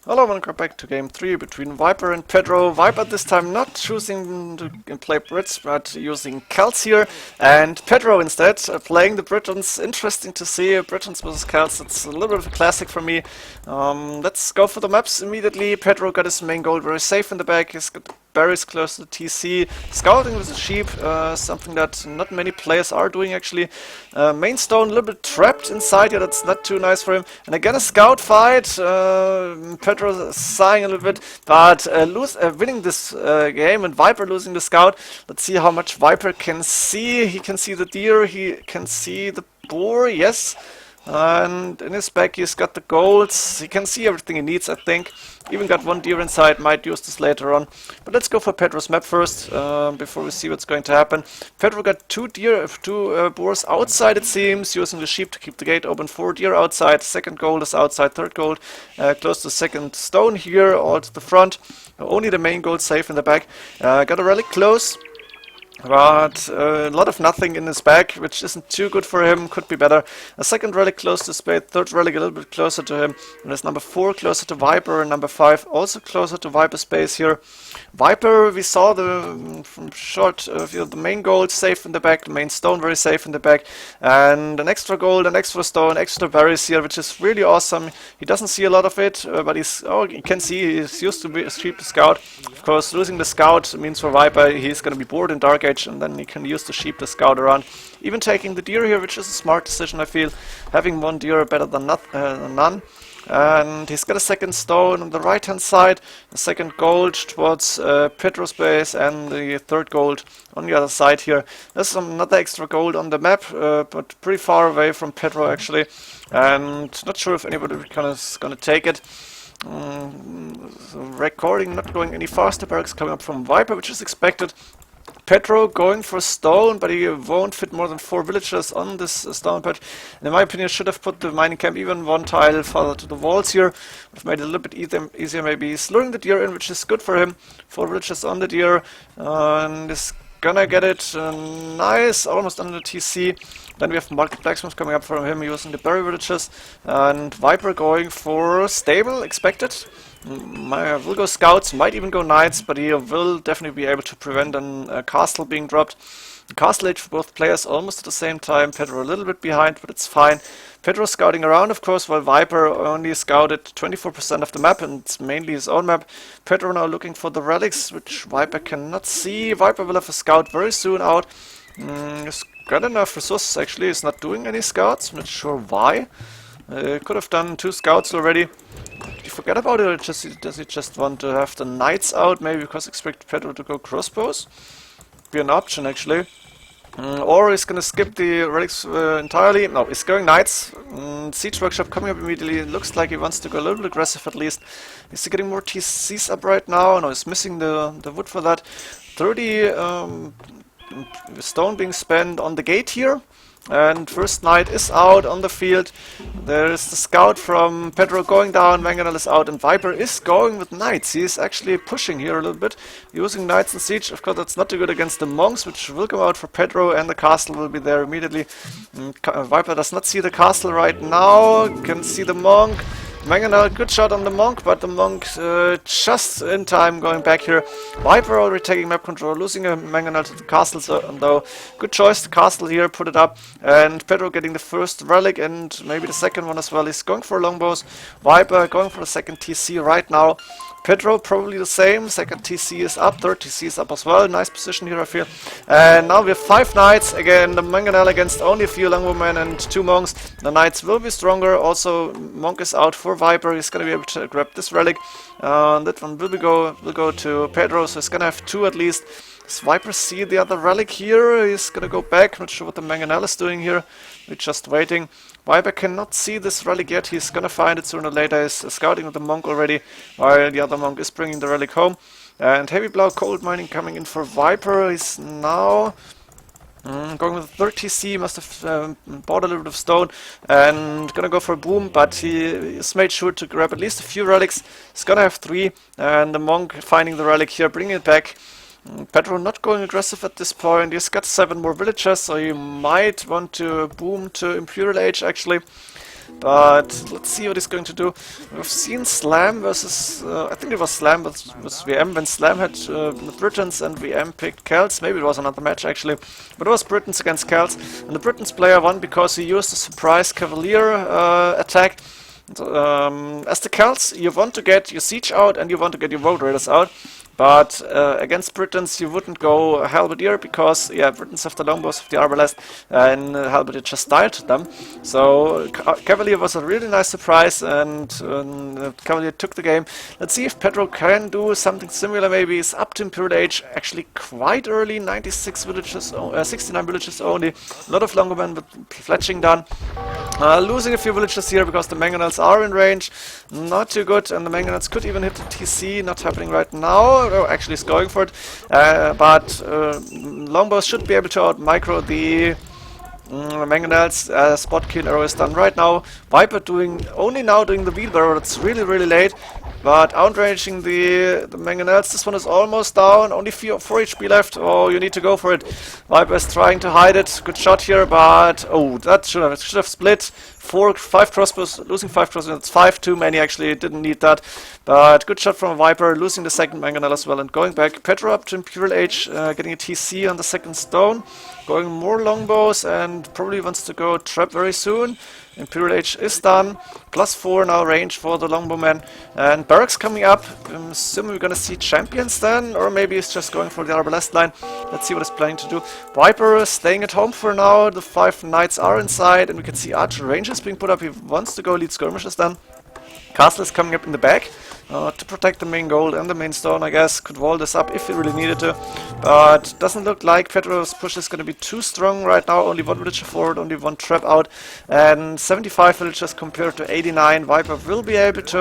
Hello, welcome back to game 3 between Viper and Pedro. Viper this time not choosing to play Brits, but using Celts here. And Pedro instead playing the Britons. Interesting to see Britons versus Celts. It's a little bit of a classic for me. Let's go for the maps immediately. Pedro got his main goal very safe in the back. He's got berries close to the TC. Scouting with the sheep, something that not many players are doing actually. Main stone a little bit trapped inside here, that's not too nice for him. And again a scout fight. Pedro sighing a little bit, but winning this game and Viper losing the scout. Let's see how much Viper can see. He can see the deer, he can see the boar, yes. And in his back he's got the golds, he can see everything he needs, I think. Even got one deer inside, might use this later on. But let's go for Pedro's map first, before we see what's going to happen. Pedro got two boars outside it seems, using the sheep to keep the gate open. 4 deer outside, second gold is outside, third gold close to second stone here, all to the front. Only the main gold safe in the back. Got a relic close. But a lot of nothing in his back, which isn't too good for him, could be better. A second relic close to spade, third relic a little bit closer to him. And there's number 4 closer to Viper, and number 5 also closer to Viper space here. Viper, we saw from short view the main gold safe in the back, the main stone very safe in the back. And an extra gold, an extra stone, extra berries here, which is really awesome. He doesn't see a lot of it, but you can see he's used to sweep the scout. Of course, losing the scout means for Viper he's going to be bored in Dark Age, and then he can use the sheep to scout around. Even taking the deer here, which is a smart decision, I feel. Having one deer better than none. And he's got a second stone on the right hand side, a second gold towards Pedro's base, and the third gold on the other side here. There's another extra gold on the map, but pretty far away from Pedro actually, and not sure if anybody is gonna take it. So recording not going any faster, barracks coming up from Viper, which is expected. Pedro going for stone, but he won't fit more than 4 villagers on this stone patch. And in my opinion, should have put the mining camp even one tile further to the walls here. Would have made it a little bit easier maybe. He's luring the deer in, which is good for him. 4 villagers on the deer, and is gonna get it nice, almost under the TC. Then we have multiple blacksmiths coming up from him using the berry villages. And Viper going for stable, expected. Will go scouts, might even go knights, but he will definitely be able to prevent a castle being dropped. Castle age for both players almost at the same time. Pedro a little bit behind, but it's fine. Pedro scouting around, of course, while Viper only scouted 24% of the map, and it's mainly his own map. Pedro now looking for the relics, which Viper cannot see. Viper will have a scout very soon out. He's got enough resources actually, he's not doing any scouts, I'm not sure why. Could have done 2 scouts already. Did he forget about it, or does he just want to have the knights out? Maybe because expect Pedro to go crossbows? Be an option actually. Or he's gonna skip the relics entirely. No, he's going knights. Siege workshop coming up immediately. It looks like he wants to go a little bit aggressive at least. Is he getting more TCs up right now? No, he's missing the wood for that. 30 stone being spent on the gate here. And first knight is out on the field. There is the scout from Pedro going down, Mangonel is out, and Viper is going with knights. He is actually pushing here a little bit, using knights in siege. Of course, that's not too good against the monks, which will come out for Pedro, and the castle will be there immediately. Viper does not see the castle right now, can see the monk. Mangonel, good shot on the monk, but the monk just in time going back here. Viper already taking map control, losing a Mangonel to the castle, though good choice, the castle here, put it up. And Pedro getting the first relic and maybe the second one as well. He's going for longbows. Viper going for the second TC right now. Pedro probably the same, second TC is up, third TC is up as well, nice position here I feel. And now we have 5 knights, again the Mangonel against only a few longbowmen and 2 monks. The knights will be stronger, also monk is out for Viper, he's gonna be able to grab this relic. That one will go to Pedro, so he's gonna have 2 at least. Does Viper see the other relic here? He's gonna go back, not sure what the Mangonel is doing here, we're just waiting. Viper cannot see this relic yet, he's gonna find it sooner or later. He's scouting with the monk already, while the other monk is bringing the relic home. And heavy blau cold mining coming in for Viper. He's now going with the third TC, must have bought a little bit of stone and gonna go for a boom, but he's made sure to grab at least a few relics. He's gonna have 3, and the monk finding the relic here, bringing it back. Pedro not going aggressive at this point. He's got 7 more villagers, so he might want to boom to Imperial Age actually. but let's see what he's going to do. We've seen Slam versus, I think it was Slam versus VM, when Slam had the Britons and VM picked Celts. Maybe it was another match actually, but it was Britons against Celts, and the Britons player won because he used a surprise Cavalier attack. As the Celts, you want to get your siege out and you want to get your road raiders out, but against Britons you wouldn't go halberdier because Britons have the longbows of the arbalest and halberdier just died to them. So Cavalier was a really nice surprise, and Cavalier took the game. Let's see if Pedro can do something similar. Maybe he's up to Imperial Age actually quite early, 96 villages, 69 villages only. A lot of longbowmen with fletching done. Losing a few villages here because the mangonels are in range. Not too good, and the mangonels could even hit the TC. Not happening right now. Oh, actually he's going for it. But longbows should be able to out-micro the mangonels. Spot kill arrow is done right now. Viper only now doing the wheelbarrow. It's really late. But outranging the mangonels. This one is almost down. Only 4 HP left. Oh, you need to go for it. Viper is trying to hide it. Good shot here, but oh, that should have split. 5 crossbows, losing 5 crossbows. It's 5 too many actually. Didn't need that. But good shot from Viper, losing the second mangonel as well and going back. Pedro up to Imperial Age, getting a TC on the second stone. Going more longbows and probably wants to go trap very soon. Imperial Age is done. +4 now range for the longbowman. And barracks coming up. I'm assuming we're gonna see champions then, or maybe he's just going for the arbalest line. Let's see what he's planning to do. Viper is staying at home for now. The 5 knights are inside, and we can see archer ranges being put up. He wants to go lead skirmishes then. Castle is coming up in the back to protect the main gold and the main stone, I guess. Could wall this up if he really needed to. But doesn't look like Pedro's push is going to be too strong right now. Only 1 villager forward, only 1 trap out. And 75 villagers compared to 89. Viper will be able to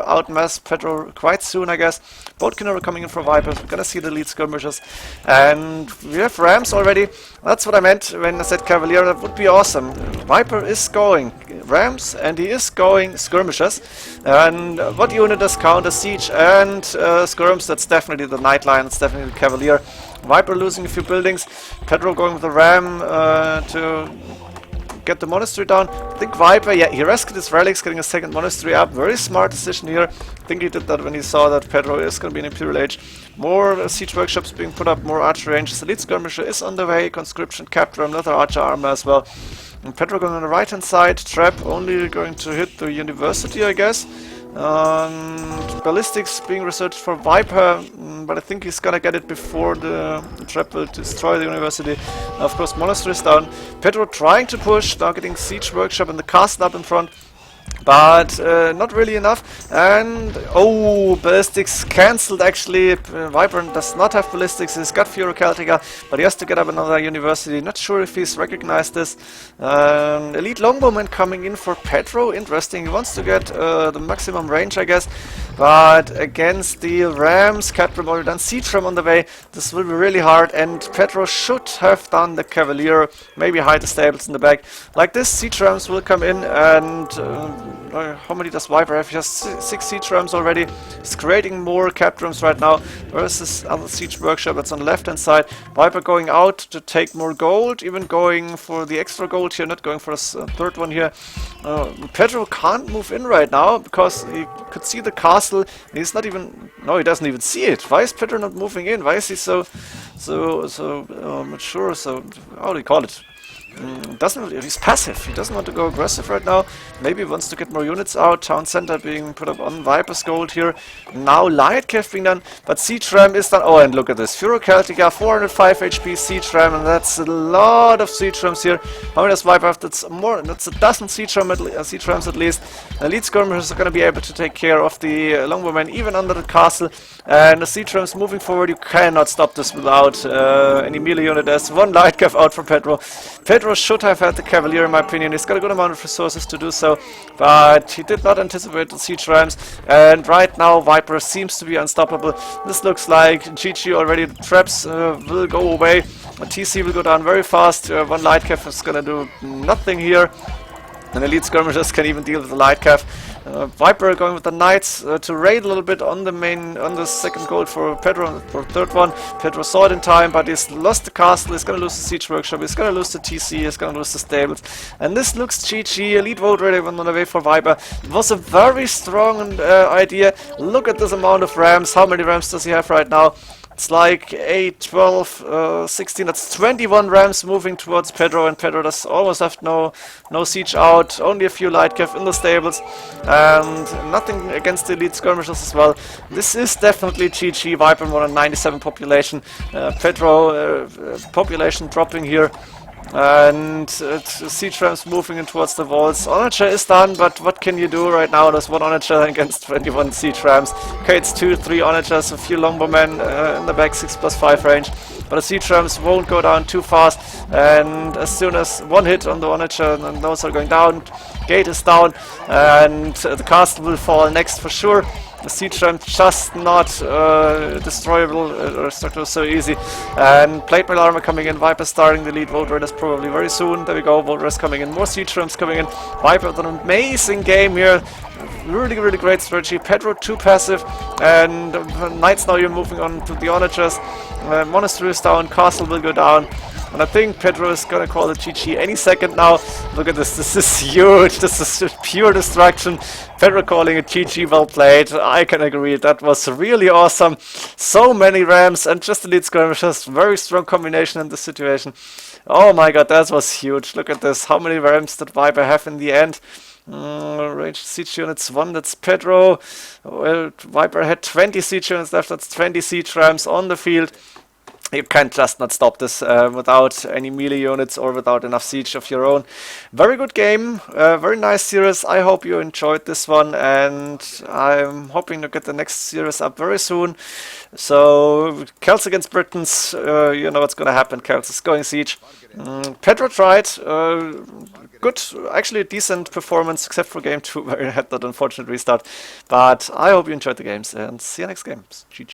outmass Pedro quite soon, I guess. Both Conquerors coming in for Vipers. We're going to see the lead skirmishes. And we have Rams already. That's what I meant when I said Cavalier. That would be awesome. Viper is going Rams and he is going skirmishes. And what unit does counter siege and skirms? That's definitely the Knight line, that's definitely the Cavalier. Viper losing a few buildings. Pedro going with the Ram to get the monastery down. I think Viper, yeah, he rescued his relics, getting a second monastery up. Very smart decision here. I think he did that when he saw that Pedro is going to be in Imperial Age. More siege workshops being put up, more archer ranges. The lead skirmisher is on the way. Conscription, capture, another archer armor as well. And Pedro going on the right hand side. Trap only going to hit the university, I guess. Ballistics being researched for Viper, but I think he's gonna get it before the trap will destroy the university. Of course, monastery is down. Pedro trying to push, now getting siege workshop and the castle up in front. But not really enough. And oh, ballistics cancelled actually. Viper does not have ballistics. He's got Furo Celtica, but he has to get up another university. Not sure if he's recognized this. Elite longbowman coming in for Pedro. Interesting. He wants to get the maximum range, I guess. But against the Rams, Catram already done. Siege Ram on the way. This will be really hard. And Pedro should have done the Cavalier. Maybe hide the stables in the back. Like this, Siege Rams will come in and how many does Viper have? He has 6 siege rams already. He's creating more cap rams right now. Where's this other siege workshop that's on the left hand side? Viper going out to take more gold, even going for the extra gold here, not going for a third one here. Pedro can't move in right now because he could see the castle. He's not even, no, he doesn't even see it. Why is Pedro not moving in? Why is he so mature? So how do you call it? He's passive. He doesn't want to go aggressive right now. Maybe he wants to get more units out. Town center being put up on Viper's gold here. Now light cav being done, but siege ram is done. Oh, and look at this. Furo Celtica, 405 HP siege ram, and that's a lot of siege rams here. How many does Viper have? That's more. That's a dozen siege rams at least. Elite skirmishers are going to be able to take care of the longbowmen even under the castle. And the siege rams moving forward. You cannot stop this without any melee unit. There's one light cav out for Pedro. Pedro should have had the Cavalier in my opinion. He's got a good amount of resources to do so, but he did not anticipate the siege rams, and right now Viper seems to be unstoppable. This looks like GG already. The traps will go away. The TC will go down very fast. One light cav is gonna do nothing here. And elite skirmishers can even deal with the light cav. Viper going with the Knights to raid a little bit on the second gold for Pedro, for the third one. Pedro saw it in time, but he's lost the castle, he's gonna lose the siege workshop, he's gonna lose the TC, he's gonna lose the stables. And this looks GG, elite vote ready on the way for Viper. It was a very strong idea. Look at this amount of rams. How many rams does he have right now? It's like 8, 12, 16, that's 21 rams moving towards Pedro, and Pedro does almost have no siege out, only a few light cav in the stables, and nothing against the elite skirmishers as well. This is definitely GG, Viper more than 97 population, Pedro population dropping here. And siege rams moving in towards the walls. Onager is done, but what can you do right now? There's one Onager against 21 siege rams. Okay, it's 2, 3 Onagers, a few longbowmen in the back, 6+5 range. But the siege rams won't go down too fast. And as soon as one hit on the Onager, and those are going down, gate is down, and the castle will fall next for sure. The siege ram just not destroyable or destructible so easy. And plate mail armor coming in, Viper starting the lead, vote raiders probably very soon. There we go, vote raiders coming in, more siege rams coming in. Viper with an amazing game here. Really, really great strategy. Pedro too passive, and Knights now you're moving on to the Onagers. Monastery is down, castle will go down. And I think Pedro is gonna call it GG any second now. Look at this, this is huge, this is pure destruction. Pedro calling it GG, well played. I can agree, that was really awesome. So many rams and just elite skirmishers, very strong combination in this situation. Oh my god, that was huge. Look at this, how many rams did Viper have in the end? Ranged siege units 1, that's Pedro. Well, Viper had 20 siege units left, that's 20 siege rams on the field. You can't just not stop this without any melee units or without enough siege of your own. Very good game, very nice series. I hope you enjoyed this one, and I'm hoping to get the next series up very soon. So, Celts against Britons, you know what's gonna happen. Celts is going siege. Pedro tried, good, actually a decent performance, except for game 2 where he had that unfortunate restart. But I hope you enjoyed the games, and see you next game. GG.